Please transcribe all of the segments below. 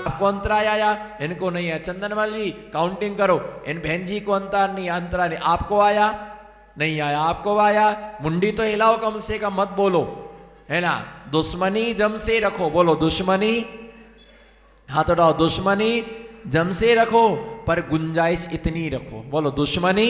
आपको अंतराय आया, इनको नहीं है। चंदनमल जी काउंटिंग करो, इन बहन जी को अंतर नहीं, अंतराय नहीं। आपको आया? नहीं आया। आपको आया? मुंडी तो हिलाओ कम से कम, मत बोलो, है ना। दुश्मनी जम से रखो, बोलो दुश्मनी, हाथ उठाओ, दुश्मनी जम से रखो पर गुंजाइश इतनी रखो, बोलो दुश्मनी,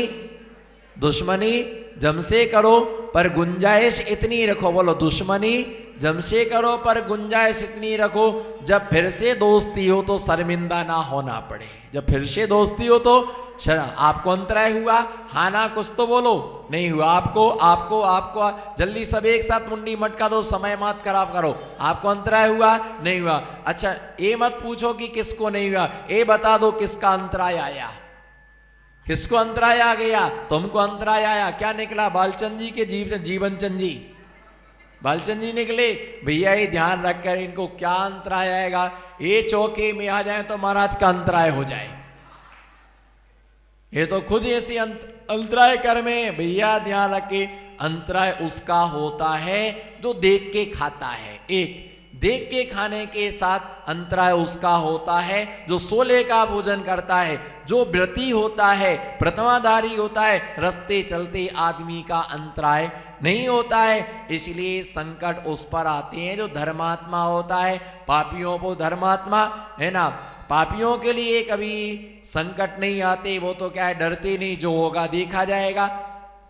दुश्मनी जम से करो पर गुंजाइश इतनी रखो, बोलो दुश्मनी जम से करो पर गुंजाइश इतनी रखो, जब फिर से दोस्ती हो तो शर्मिंदा ना होना पड़े। जब फिर से दोस्ती हो तो आपको अंतराय हुआ? हाँ ना कुछ तो बोलो। नहीं हुआ। आपको आपको आपको जल्दी सब एक साथ मुंडी मटका दो, समय मत खराब करो। आपको अंतराय हुआ? नहीं हुआ। अच्छा ये मत पूछो कि किसको नहीं हुआ, ये बता दो किसका अंतराय आया, किसको अंतराय आ गया? तुमको अंतराय आया। क्या निकला? बालचंद जी के जीवन चंद जी, बालचंद जी निकले। भैया ये ध्यान रखकर इनको क्या अंतराय आएगा, ये चौके में आ जाए तो महाराज का अंतराय हो जाए। ये तो खुद ऐसी अंतराय कर में। भैया ध्यान रखे, अंतराय उसका होता है जो देख के खाता है। एक देख के खाने के साथ अंतराय उसका होता है जो सोले का भोजन करता है, जो व्रती होता है, प्रथमाधारी होता है। रास्ते चलते आदमी का अंतराय नहीं होता है। इसलिए संकट उस पर आते हैं जो धर्मात्मा होता है। पापियों को धर्मात्मा, है ना, पापियों के लिए कभी संकट नहीं आते। वो तो क्या है, डरते नहीं, जो होगा देखा जाएगा।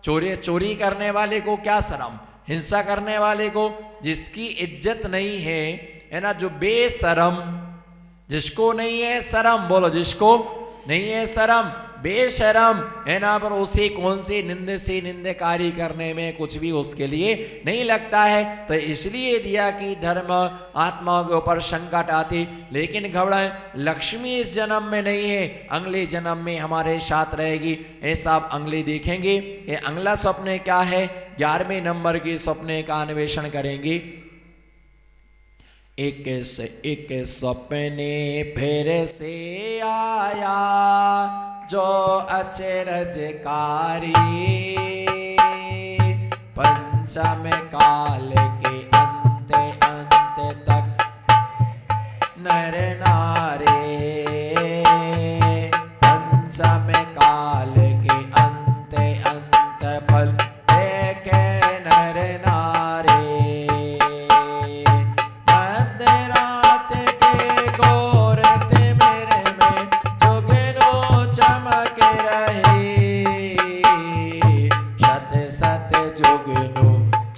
चोरी करने वाले को क्या शर्म, हिंसा करने वाले को, जिसकी इज्जत नहीं है ना, जो बेशरम, जिसको नहीं है शर्म, बोलो जिसको नहीं है शर्म, बेशरम, है ना, पर उसे कौन से निंदे से निंदकारी करने में कुछ भी उसके लिए नहीं लगता है। तो इसलिए दिया कि धर्म आत्माओं के ऊपर संकट आती, लेकिन घबराएं, लक्ष्मी इस जन्म में नहीं है, अगले जन्म में हमारे साथ रहेगी। ऐसा आप अगले देखेंगे। ये अगला स्वप्न क्या है, 11वें नंबर के स्वप्न का अन्वेषण करेंगे। एक सपने फिर से आया जो अचरजकारी, पंचम काल के अंत तक नर नारे, पंचम काल के अंत फल देखे नर नारे, मध्यरात के गोरत मेरे में जुगनू चमक रहे, शत शत जुगनू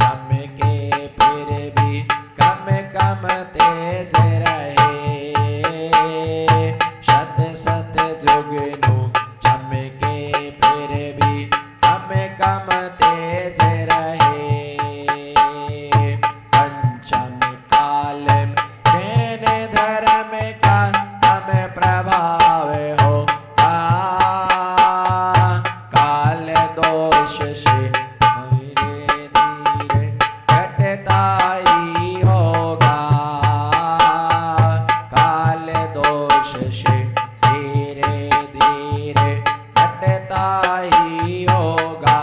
चमके फिर भी कम कम तेज रहे, शत शत जुगनू चमके फिर भी कम कम तेज रहे, पंचम काल जैन धर्म का हम प्रभाव होगा, काल दोष से धीरे धीरे घटता ही होगा, काल दोष से धीरे धीरे घटता ही होगा,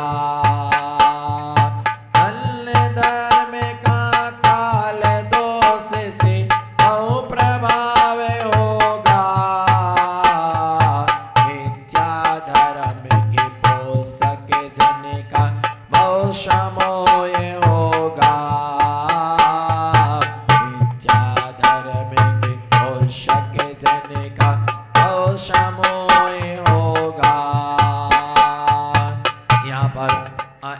अन्य धर्म का काल दोष से बहु प्रभाव होगा, मिथ्या धर्म के पोषक जन का बहु समोय होगा, मिथ्या धर्म के पोषक जन का बहु समोय होगा।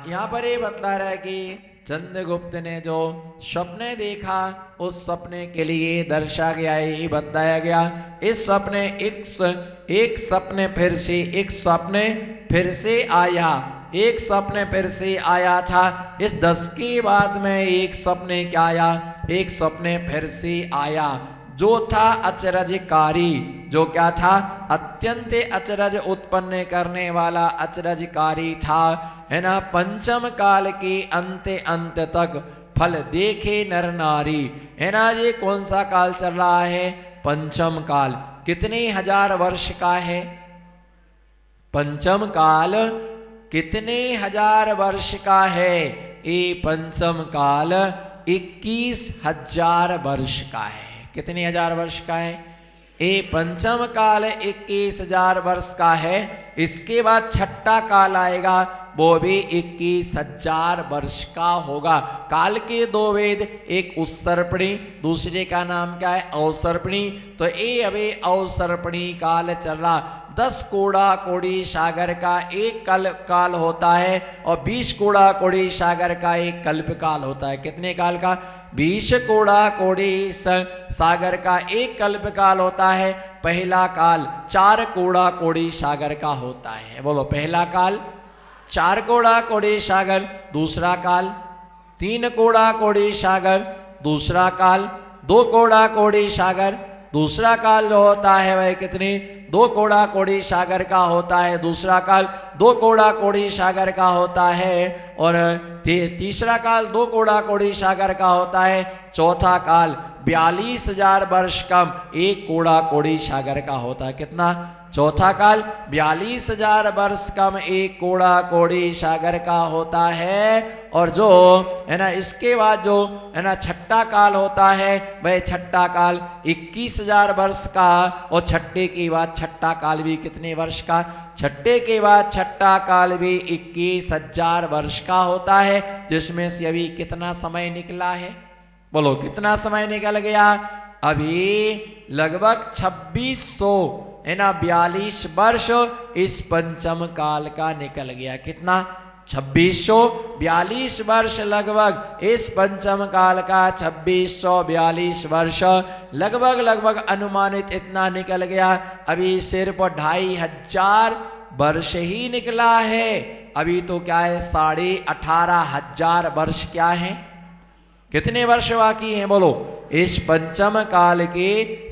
यहाँ पर ये बतला रहा है कि चंद्रगुप्त ने जो सपने देखा उस सपने के लिए दर्शा गया है, ये बताया गया। इस सपने एक सपने फिर से आया, एक सपने फिर से आया था। इस 10 के बाद में एक सपने क्या आया, एक सपने फिर से आया जो था अचरजकारी, जो क्या था, अत्यंत अचरज उत्पन्न करने वाला अचरजकारी था, है ना। पंचम काल के अंत तक फल देखे नर नारी, है ना। ये कौन सा काल चल रहा है, पंचम काल। कितने हजार वर्ष का है पंचम काल, कितने हजार वर्ष का है, ये पंचम काल 21,000 वर्ष का है। कितने हजार वर्ष का है? ये पंचम काल 21,000 वर्ष का है। इसके बाद छठा काल आएगा, वो भी 21,000 वर्ष का होगा। काल के दो वेद, एक उत्सर्पणी, दूसरे का नाम क्या है? अवसर्पणी। तो ये अभी अवसर्पणी काल चल रहा। 10 कोड़ा कोड़ी सागर का एक काल होता है और 20 कोड़ा कोड़ी सागर का एक कल्प काल होता है। कितने काल का? 20 कोड़ा कोड़ी सागर का एक कल्प काल होता है। पहला काल 4 कोड़ा कोड़ी सागर का होता है। बोलो, पहला काल 4 कोड़ा कोड़ी सागर, दूसरा काल 3 कोड़ा कोड़ी सागर, दूसरा काल 2 कोड़ा कोड़ी सागर, दूसरा काल जो होता है वह कितनी? 2 कोड़ा कोड़ी सागर का होता है। दूसरा काल 2 कोड़ा कोड़ी सागर का होता है और तीसरा काल 2 कोड़ा कोड़ी सागर का होता है। चौथा काल 42,000 वर्ष कम 1 कोड़ा कोड़ी सागर का होता है। कितना? चौथा काल 42,000 वर्ष कम 1 कोड़ा कोड़ी सागर का होता है। और जो है ना, इसके बाद जो है ना छठा काल होता है, वह छठा काल 21,000 वर्ष का। और छठे के बाद छठा काल भी कितने वर्ष का? छठे के बाद छठा काल भी 21,000 वर्ष का होता है। जिसमें से अभी कितना समय निकला है? बोलो, कितना समय निकल गया? अभी लगभग 2600 है ना 42 वर्ष इस पंचम काल का निकल गया। कितना? 2642 वर्ष लगभग इस पंचम काल का। 2642 वर्ष लगभग अनुमानित इतना निकल गया। अभी सिर्फ 2500 वर्ष ही निकला है। अभी तो क्या है? 18,500 वर्ष क्या है? कितने वर्ष बाकी हैं? बोलो, इस पंचम काल के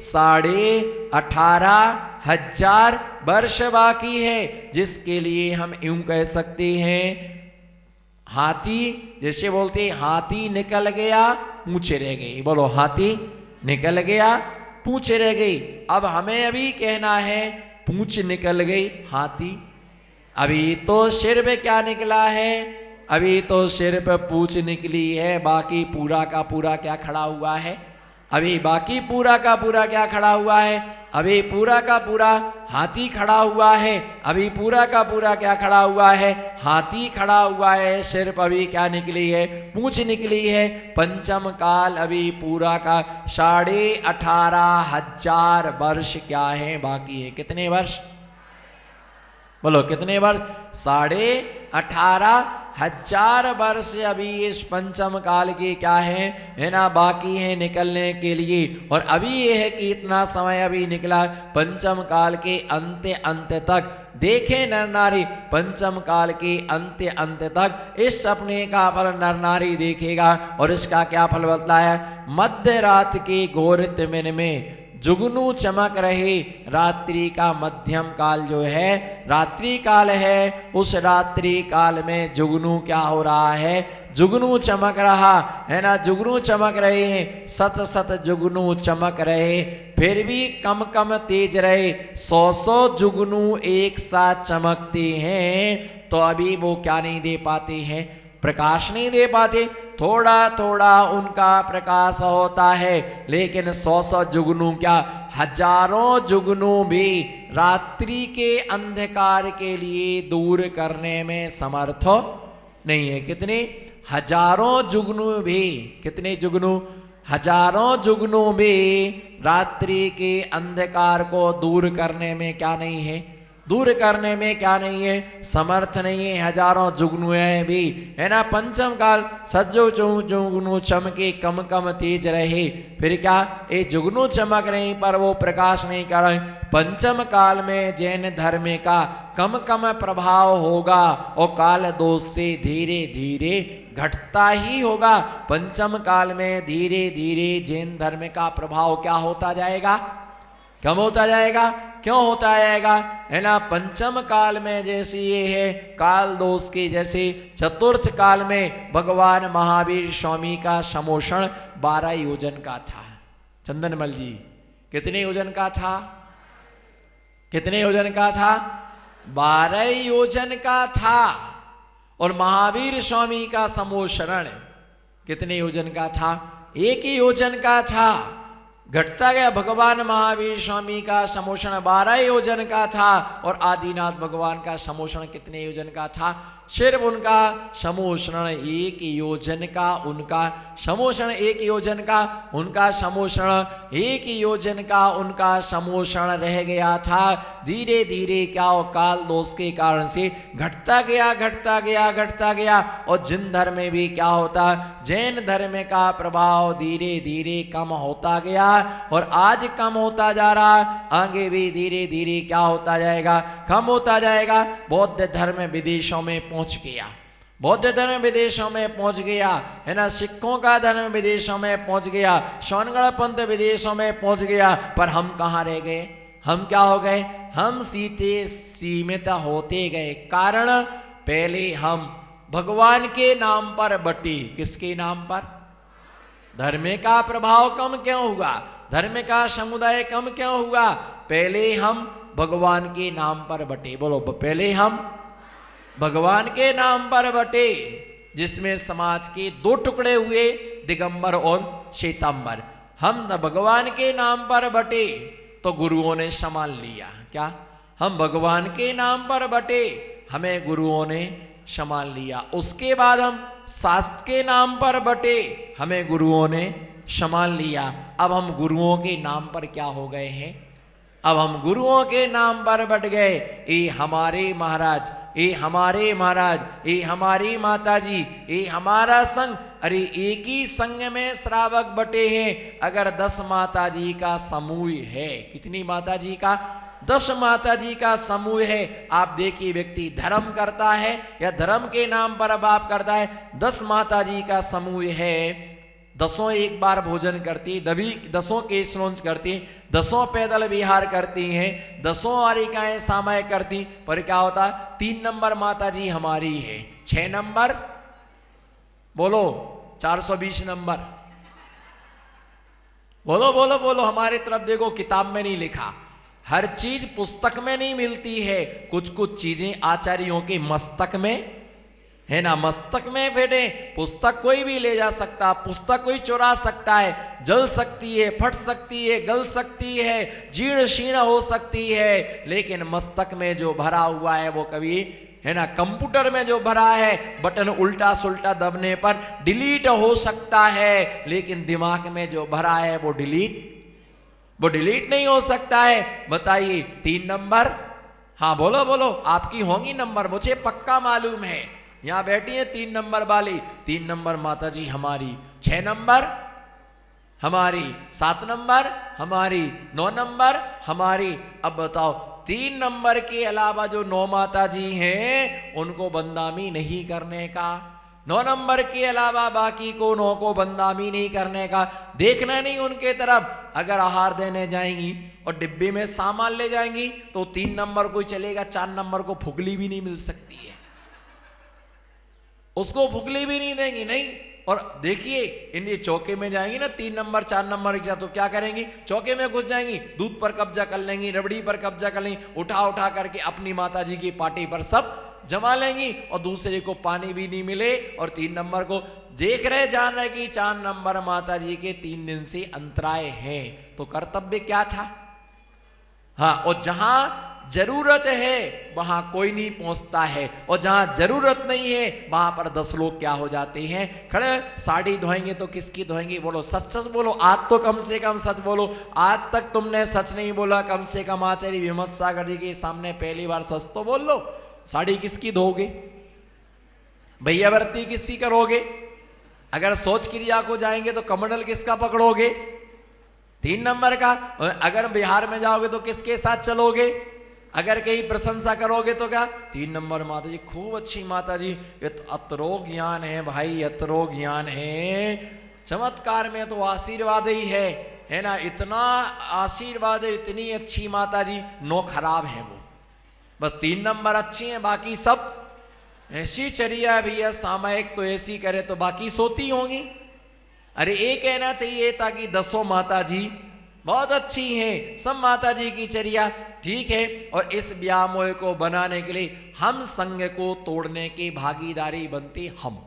18,500 वर्ष बाकी है। जिसके लिए हम यूं कह सकते हैं, हाथी जैसे बोलते हैं, हाथी निकल गया पूंछ रह गई। बोलो, हाथी निकल गया पूंछ रह गई। अब हमें अभी कहना है पूंछ निकल गई, हाथी। अभी तो सिर पे क्या निकला है? अभी तो सिर्फ पूंछ निकली है, बाकी पूरा का पूरा क्या खड़ा हुआ है? अभी बाकी पूरा का पूरा क्या खड़ा हुआ है? अभी पूरा का पूरा हाथी खड़ा हुआ है। अभी पूरा का पूरा क्या खड़ा हुआ है? हाथी खड़ा हुआ है। सिर्फ अभी क्या निकली है? पूंछ निकली है। पंचम काल अभी पूरा का 18,500 वर्ष क्या है बाकी है? कितने वर्ष? बोलो, कितने वर्ष? 18,500 वर्ष अभी इस पंचम काल की क्या है ना बाकी है निकलने के लिए। और अभी ये है कि इतना समय अभी निकला पंचम काल के अंत तक। देखे नर नारी, पंचम काल के अंत तक इस सपने का फल नर नारी देखेगा। और इसका क्या फल बतलाया? मध्य रात के घोर तिमिर में जुगनू चमक रहे। रात्रि का मध्यम काल जो है रात्रि काल है, उस रात्रि काल में जुगनू क्या हो रहा है? जुगनू चमक रहा है ना। जुगनू चमक रहे हैं, सत सत जुगनू चमक रहे, फिर भी कम कम तेज रहे। 100 जुगनू एक साथ चमकते हैं तो अभी वो क्या नहीं दे पाते हैं? प्रकाश नहीं दे पाते। थोड़ा थोड़ा उनका प्रकाश होता है, लेकिन 100 जुगनू क्या, हजारों जुगनू भी रात्रि के अंधकार के लिए दूर करने में समर्थ नहीं है। कितने? हजारों जुगनू भी। कितने जुगनू? हजारों जुगनू भी रात्रि के अंधकार को दूर करने में क्या नहीं है? दूर करने में क्या नहीं है? समर्थ नहीं है। हजारों जुगनू है भी है ना। पंचम काल सज्जो जुगनू चमके, कम कम तेज रहे। फिर क्या? ये जुगनू चमक रहे पर वो प्रकाश नहीं कर रहे। पंचम काल में जैन धर्म का कम कम प्रभाव होगा और काल दोष से धीरे धीरे घटता ही होगा। पंचम काल में धीरे धीरे जैन धर्म का प्रभाव क्या होता जाएगा? कम होता जाएगा। क्यों होता जाएगा? है ना। पंचम काल में जैसे ये है काल दोष के, जैसे चतुर्थ काल में भगवान महावीर स्वामी का समोषण 12 योजन का था। चंदनमल जी, कितने योजन का था? कितने योजन का था? 12 योजन का था। और महावीर स्वामी का समोशरण कितने योजन का था? 1 ही योजन का था। घटता गया भगवान महावीर स्वामी का समोषण 12 योजन का था और आदिनाथ भगवान का समोषण कितने योजन का था? सिर्फ उनका समोषण 1 योजन का, उनका समोषण 1 योजन का, उनका समोषण 1 योजन का, उनका समोषण रह गया था। धीरे धीरे क्या हो, काल दोष के कारण से घटता गया, घटता गया, घटता गया। और जिन धर्म में भी क्या होता, जैन धर्म का प्रभाव धीरे धीरे कम होता गया और आज कम होता जा रहा, आगे भी धीरे धीरे क्या होता जाएगा, कम होता जाएगा। बौद्ध धर्म विदेशों में पहुंच गया, बौद्ध धर्म विदेशों में पहुंच गया, है ना। सिखों का धर्म विदेशों में पहुंच गया, सोनगढ़ पंथ विदेशों में पहुंच गया। पर हम कहाँ रह गए? हम क्या हो गए? हम सीधे सीमित होते गए। कारण पहले हम भगवान के नाम पर बटे। किसके नाम पर? धर्म का प्रभाव कम क्यों हुआ? धर्म का समुदाय कम क्यों हुआ? पहले हम भगवान के नाम पर बटे। बोलो, पहले हम भगवान के नाम पर बटे, जिसमें समाज के 2 टुकड़े हुए, दिगंबर और श्वेतांबर। हम भगवान के नाम पर बटे तो गुरुओं ने संभाल लिया। क्या? हम भगवान के नाम पर बटे, हमें गुरुओं ने संभाल लिया। उसके बाद हम शास्त्र के नाम पर बटे, हमें गुरुओं ने संभाल लिया। अब हम गुरुओं के नाम पर क्या हो गए हैं? अब हम गुरुओं के नाम पर बट गए। ये हमारे महाराज, ये हमारे महाराज, ये हमारी माताजी, ये हमारा संघ। अरे एक ही संघ में श्रावक बटे हैं। अगर 10 माताजी का समूह है, कितनी माताजी का? 10 माताजी का समूह है। आप देखिए, व्यक्ति धर्म करता है या धर्म के नाम पर पाप करता है। 10 माताजी का समूह है, 10 एक बार भोजन करती, 10 केश नोंच करती, 10 पैदल विहार करती हैं, 10 आरिकाएं सामय करती। पर क्या होता? 3 नंबर माताजी हमारी है, 6 नंबर बोलो, 420 नंबर बोलो बोलो बोलो। हमारी तरफ देखो, किताब में नहीं लिखा, हर चीज पुस्तक में नहीं मिलती है। कुछ कुछ चीजें आचार्यों के मस्तक में है ना, मस्तक में बैठे। पुस्तक कोई भी ले जा सकता, पुस्तक कोई चुरा सकता है, जल सकती है, फट सकती है, गल सकती है, जीर्ण शीर्ण हो सकती है। लेकिन मस्तक में जो भरा हुआ है वो कभी, है ना, कंप्यूटर में जो भरा है बटन उल्टा सुल्टा दबने पर डिलीट हो सकता है, लेकिन दिमाग में जो भरा है वो डिलीट नहीं हो सकता है। बताइए 3 नंबर? हाँ बोलो बोलो, आपकी होंगी नंबर, मुझे पक्का मालूम है। यहां बैठी है 3 नंबर वाली। 3 नंबर माताजी हमारी, 6 नंबर हमारी, 7 नंबर हमारी, 9 नंबर हमारी। अब बताओ, 3 नंबर के अलावा जो 9 माताजी हैं उनको बदनामी नहीं करने का, 9 नंबर के अलावा बाकी को 9 को बदनामी नहीं करने का, देखना नहीं उनके तरफ। अगर आहार देने जाएंगी और डिब्बे में सामान ले जाएंगी तो 3 नंबर को चलेगा, 4 नंबर को फुगली भी नहीं मिल सकती है, उसको फुगली भी नहीं देंगी, नहीं। और देखिए, इन ये चौके में जाएंगी ना 3 नंबर 4 नंबर के साथ, तो क्या करेंगी? चौके में घुस जाएंगी, दूध पर कब्जा कर लेंगी, रबड़ी पर कब्जा कर लेंगी, उठा उठा करके अपनी माताजी की पार्टी पर सब जमा लेंगी और दूसरे को पानी भी नहीं मिले। और 3 नंबर को देख रहे, जान रहे कि 4 नंबर माताजी के 3 दिन से अंतराय है, तो कर्तव्य क्या था? हाँ, और जहां जरूरत है वहां कोई नहीं पहुंचता है, और जहां जरूरत नहीं है वहां पर 10 लोग क्या हो जाते हैं, खड़े। साड़ी धोएंगे तो किसकी धोएंगे? बोलो, सच सच बोलो, आज तो कम से कम सच बोलो। आज तक तुमने सच नहीं बोला, कम से कम आचार्य विमत सागर जी के सामने पहली बार सच तो बोल लो। साड़ी किसकी धोगे? भैयावर्ती किसकी करोगे? अगर सोच क्रिया को जाएंगे तो कमंडल किसका पकड़ोगे? 3 नंबर का। अगर बिहार में जाओगे तो किसके साथ चलोगे? अगर कहीं प्रशंसा करोगे तो क्या? 3 नंबर माता जी खूब अच्छी माता जी, अतरो ज्ञान है भाई, अतरो ज्ञान है। चमत्कार में तो आशीर्वाद ही है ना, इतना आशीर्वाद है, इतनी अच्छी माता जी, 9 खराब है वो, बस 3 नंबर अच्छी हैं, बाकी सब ऐसी चरिया है भैया, सामायिक तो ऐसी करे तो बाकी सोती होंगी। अरे ये कहना चाहिए ताकि 10 माता जी बहुत अच्छी हैं, सब माता जी की चर्या ठीक है। और इस व्यामोह को बनाने के लिए हम संग को तोड़ने की भागीदारी बनती हम।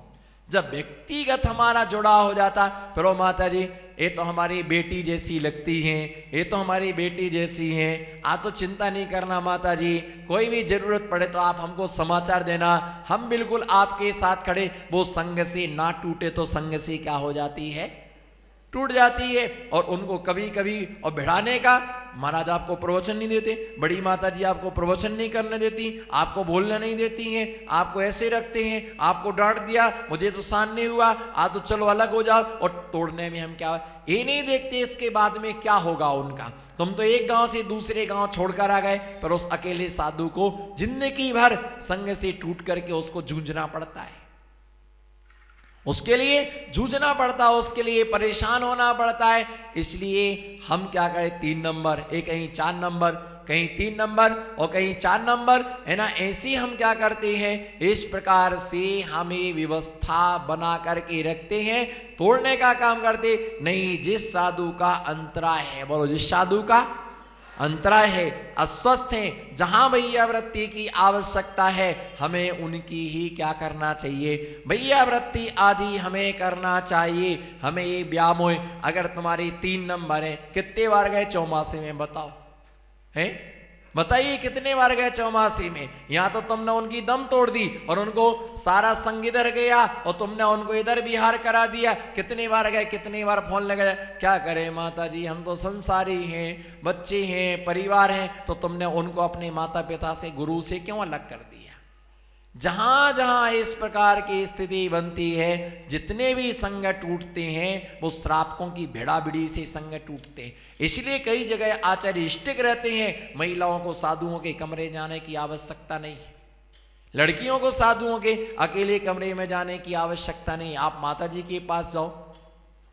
जब व्यक्तिगत हमारा जुड़ाव हो जाता, फिर ओ माता जी ये तो हमारी बेटी जैसी लगती हैं, ये तो हमारी बेटी जैसी हैं, आप तो चिंता नहीं करना माता जी, कोई भी जरूरत पड़े तो आप हमको समाचार देना, हम बिल्कुल आपके साथ खड़े। वो संग से ना टूटे तो संग से क्या हो जाती है, टूट जाती है। और उनको कभी कभी और भिड़ाने का, महाराज आपको प्रवचन नहीं देते, बड़ी माता जी आपको प्रवचन नहीं करने देती, आपको बोलने नहीं देती हैं, आपको ऐसे रखते हैं, आपको डांट दिया, मुझे तो सहन नहीं हुआ, आप तो चलो अलग हो जाओ। और तोड़ने में हम क्या, ये नहीं देखते इसके बाद में क्या होगा उनका। तुम तो एक गांव से दूसरे गांव छोड़कर आ गए, पर उस अकेले साधु को जिंदगी भर संग से टूट करके उसको जूझना पड़ता है, उसके लिए जूझना पड़ता है, उसके लिए परेशान होना पड़ता है। इसलिए हम क्या करें, 3 नंबर, एक कहीं 4 नंबर, कहीं 3 नंबर और कहीं 4 नंबर, है ना। ऐसे हम क्या करते हैं, इस प्रकार से हमें व्यवस्था बना करके रखते हैं, तोड़ने का काम करते नहीं। जिस साधु का अंतराय है, बोलो जिस साधु का अंतराय है, अस्वस्थ है, जहां भैया वृत्ति की आवश्यकता है, हमें उनकी ही क्या करना चाहिए, भैया वृत्ति आदि हमें करना चाहिए। हमें ये व्यामोह, अगर तुम्हारी 3 नंबर है, कितने बार गए चौमासे में बताओ, हैं बताइए कितने बार गए चौमासी में। यहां तो तुमने उनकी दम तोड़ दी और उनको सारा संग इधर गया और तुमने उनको इधर बिहार करा दिया। कितने बार गए, कितनी बार फोन लगा, क्या करें माता जी, हम तो संसारी हैं, बच्चे हैं, परिवार हैं, तो तुमने उनको अपने माता पिता से, गुरु से क्यों अलग कर दिया। जहां जहां इस प्रकार की स्थिति बनती है, जितने भी संग टूटते हैं वो श्रापकों की भिड़ाभिड़ी से संग टूटते हैं। इसलिए कई जगह आचार्य स्टिक रहते हैं, महिलाओं को साधुओं के कमरे जाने की आवश्यकता नहीं है, लड़कियों को साधुओं के अकेले कमरे में जाने की आवश्यकता नहीं। आप माता जी के पास जाओ,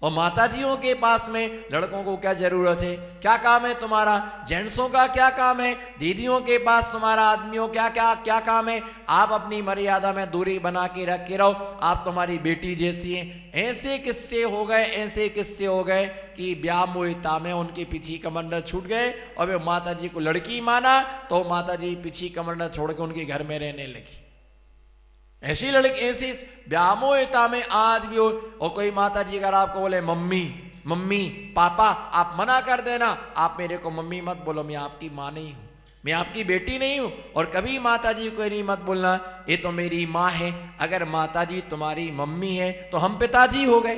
और माताजियों के पास में लड़कों को क्या जरूरत है, क्या काम है तुम्हारा, जेंट्सों का क्या काम है, दीदियों के पास तुम्हारा आदमियों क्या क्या क्या काम है। आप अपनी मर्यादा में दूरी बना के रख के रहो, आप तुम्हारी बेटी जैसी हैं। ऐसे किस्से हो गए, ऐसे किस्से हो गए कि व्यामोहिता में उनके पीछे कमंडल छूट गए और वे माता जी को लड़की माना, तो माता जी पीछे कमंडल छोड़ के उनके घर में रहने लगी। ऐसी लड़की, ऐसी व्यामोहिता में आज भी हो। और कोई माता जी अगर आपको बोले मम्मी मम्मी पापा, आप मना कर देना, आप मेरे को मम्मी मत बोलो, मैं आपकी माँ नहीं हूं, मैं आपकी बेटी नहीं हूं। और कभी माता जी को नहीं मत बोलना, ये तो मेरी माँ है। अगर माता जी तुम्हारी मम्मी है तो हम पिताजी हो गए।